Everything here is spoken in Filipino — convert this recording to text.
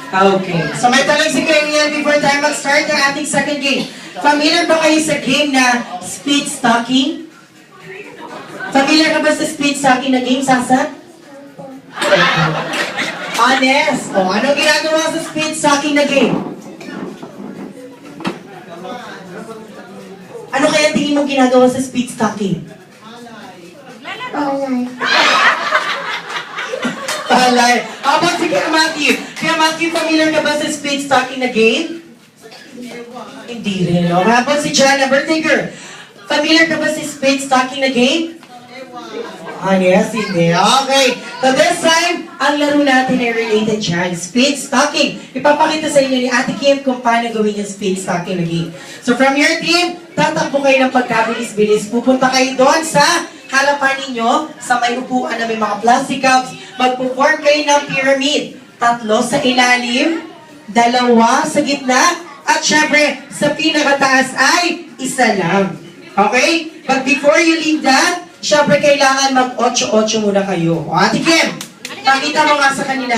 Okay. So may tanong si Kaya before tayo mag-start ng ating second game. Familiar ba kayo sa game na speed stalking? Familiar ka ba sa speed stalking na game, Sasa? Honest. O, anong ginagawa sa speed stalking na game? Ano kaya tingin mo ginagawa sa speed stalking? Alay. How about si Kuya Matthew? Kuya Matthew, familiar ka ba sa speed stalking na game? Hindi rin, no? How about si Jana Bertiger? Familiar ka ba sa speed stalking na game? Yes, hindi. Okay. So this time, ang laro natin ay related dyan. Speed stalking. Ipapakita sa inyo ni Ate Kim kung paano gawin yung speed stalking na game. So from your team, tatakbo kayo ng pagkabilis-bilis. Pupunta kayo doon sa harapan ninyo, sa may upuan na may mga plastic cups. Magpo-form kayo ng pyramid. 3 sa ilalim, 2 sa gitna, at syempre, sa pinakataas ay 1 lang. Okay? But before you leave that, syempre kailangan mag-8-8 muna kayo. O, Ate Kim, pakita mo nga sa kanila.